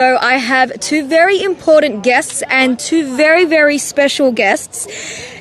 So I have two very important guests and two very, very special guests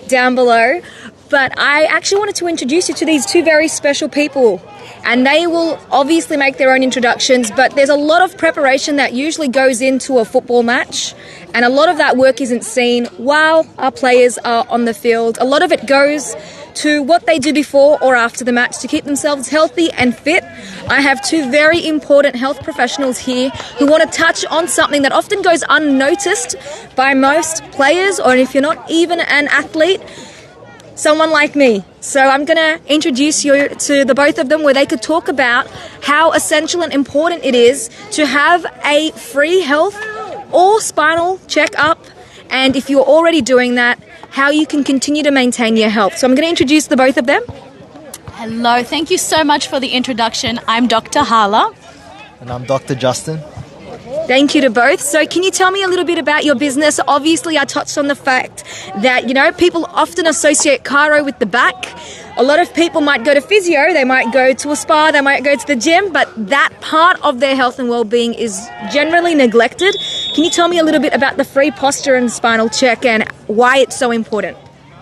down below. But I actually wanted to introduce you to these two very special people. And they will obviously make their own introductions, but there's a lot of preparation that usually goes into a football match. And a lot of that work isn't seen while our players are on the field. A lot of it goes to what they do before or after the match to keep themselves healthy and fit. I have two very important health professionals here who want to touch on something that often goes unnoticed by most players, or if you're not even an athlete, someone like me. So I'm going to introduce you to the both of them where they could talk about how essential and important it is to have a free health or spinal check-up, and if you're already doing that, how you can continue to maintain your health. So I'm going to introduce the both of them. Hello, thank you so much for the introduction. I'm Dr. Hala. And I'm Dr. Justin. Thank you to both. So can you tell me a little bit about your business? Obviously, I touched on the fact that, people often associate chiro with the back. A lot of people might go to physio, they might go to a spa, they might go to the gym, but that part of their health and well-being is generally neglected. Can you tell me a little bit about the free posture and spinal check and why it's so important?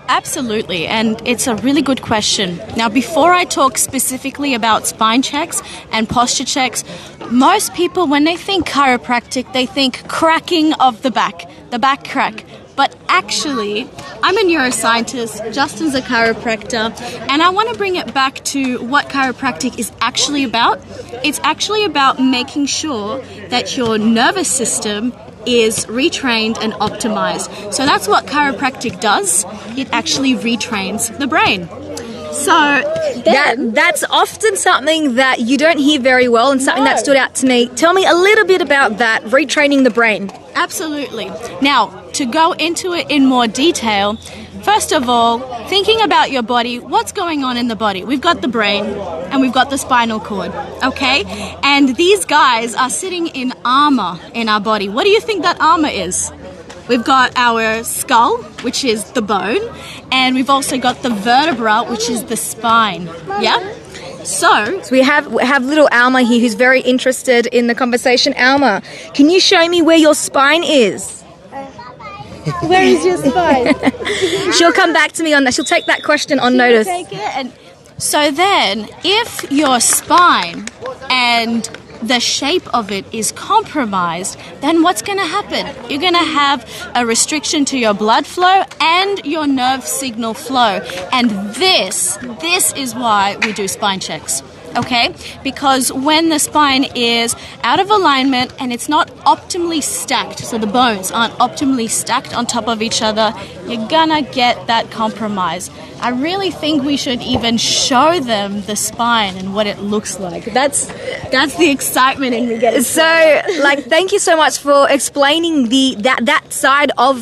Absolutely, and it's a really good question. Now, before I talk specifically about spine checks and posture checks, most people, when they think chiropractic, they think cracking of the back crack. But actually, I'm a neuroscientist, Justin's a chiropractor, and I want to bring it back to what chiropractic is actually about. It's actually about making sure that your nervous system is retrained and optimized. So that's what chiropractic does. It actually retrains the brain. So that's often something that you don't hear very well and something that stood out to me. Tell me a little bit about that, retraining the brain. Absolutely. Now, to go into it in more detail, first of all, thinking about your body, what's going on in the body? We've got the brain and we've got the spinal cord, okay? And these guys are sitting in armor in our body. What do you think that armor is? We've got our skull, which is the bone, and we've also got the vertebra, which is the spine. Yeah? So we have little Alma here who's very interested in the conversation. Alma, can you show me where your spine is? Where is your spine? She'll come back to me on that. She'll take that question on notice. Take it. And so then, if your spine and the shape of it is compromised, then what's going to happen? You're going to have a restriction to your blood flow and your nerve signal flow. And this is why we do spine checks. Okay? Because when the spine is out of alignment and it's not optimally stacked, so the bones aren't optimally stacked on top of each other, you're gonna get that compromise. I really think we should even show them the spine and what it looks like. That's the excitement in me getting thank you so much for explaining that side of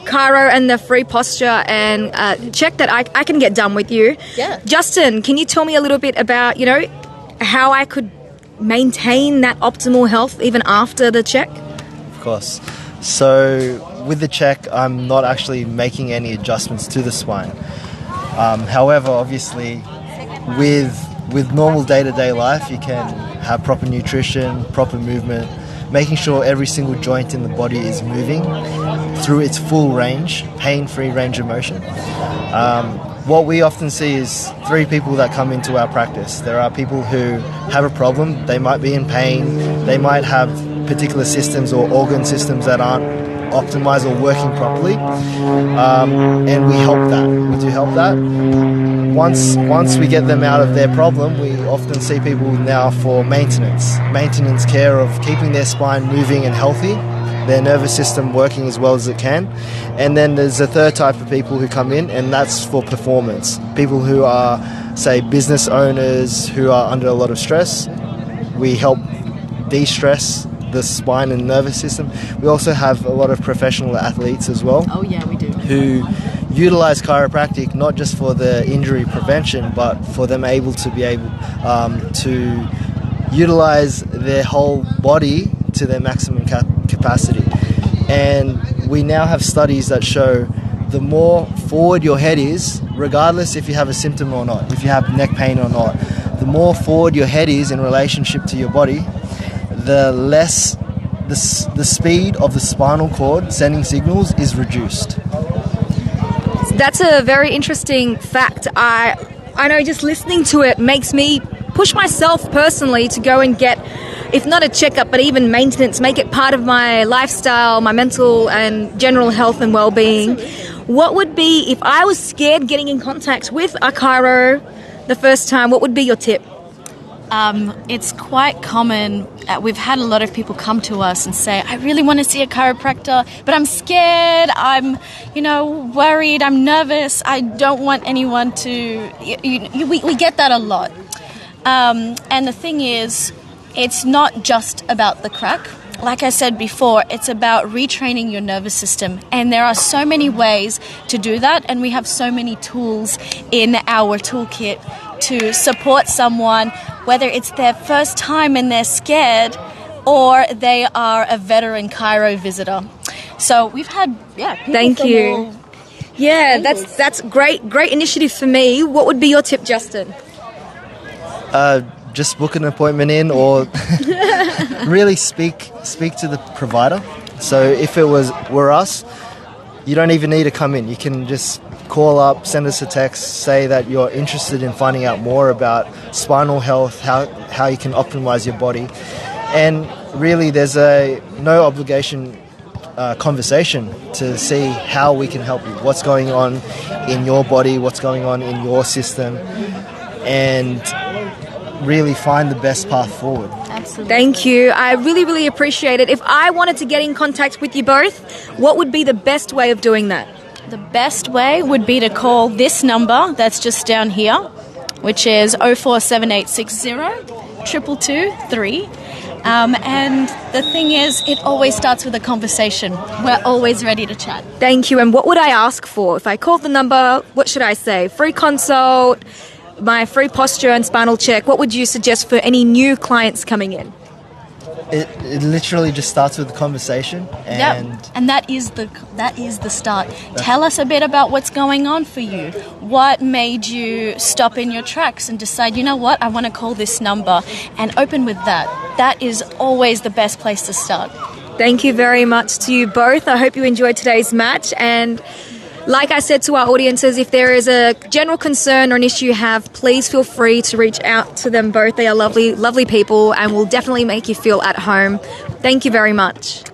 chiro and the free posture and check that I can get done with you. Yeah. Justin, can you tell me a little bit about, how I could maintain that optimal health even after the check? Of course. So with the check, I'm not actually making any adjustments to the spine. However, obviously, with normal day-to-day life, you can have proper nutrition, proper movement, making sure every single joint in the body is moving through its full range, pain-free range of motion. What we often see is three people that come into our practice. There are people who have a problem, they might be in pain, they might have particular systems or organ systems that aren't optimized or working properly, and we help that. We do help that. Once we get them out of their problem, we often see people now for maintenance care of keeping their spine moving and healthy, their nervous system working as well as it can. And then there's a third type of people who come in, and that's for performance. People who are, say, business owners who are under a lot of stress. We help de-stress the spine and nervous system. We also have a lot of professional athletes as well. Oh yeah, we do. Who utilize chiropractic not just for the injury prevention, but for them to be able to utilize their whole body to their maximum capacity. And we now have studies that show the more forward your head is, regardless if you have a symptom or not, if you have neck pain or not, the more forward your head is in relationship to your body, the less the speed of the spinal cord sending signals is reduced. That's a very interesting fact. I know just listening to it makes me push myself personally to go and get, if not a checkup, but even maintenance, make it part of my lifestyle, my mental and general health and well-being. What would be, if I was scared getting in contact with a chiro the first time, what would be your tip? It's quite common. We've had a lot of people come to us and say, I really want to see a chiropractor, but I'm scared, I'm, worried, I'm nervous, I don't want anyone to... We get that a lot. And the thing is, it's not just about the crack. Like I said before, it's about retraining your nervous system. And there are so many ways to do that, and we have so many tools in our toolkit to support someone, whether it's their first time and they're scared, or they are a veteran chiro visitor. So we've had, Thank you. Yeah, that's great initiative for me. What would be your tip, Justin? Just book an appointment in, or really speak to the provider. So if it were us, you don't even need to come in. You can just call up, send us a text, say that you're interested in finding out more about spinal health, how you can optimize your body. And really there's a no obligation conversation to see how we can help you, what's going on in your body, what's going on in your system, and really find the best path forward. Absolutely. Thank you. I really, really appreciate it. If I wanted to get in contact with you both, what would be the best way of doing that? The best way would be to call this number that's just down here, which is 047860 222 and the thing is, it always starts with a conversation. We're always ready to chat. Thank you. And what would I ask for? If I called the number, what should I say? Free consult, my free posture and spinal check. What would you suggest for any new clients coming in? It literally just starts with a conversation, and that is the start. Tell us a bit about what's going on for you. What made you stop in your tracks and decide, you know what, I want to call this number, and open with that. That is always the best place to start. Thank you very much to you both. I hope you enjoyed today's match, and like I said to our audiences, if there is a general concern or an issue you have, please feel free to reach out to them both. They are lovely, lovely people and will definitely make you feel at home. Thank you very much.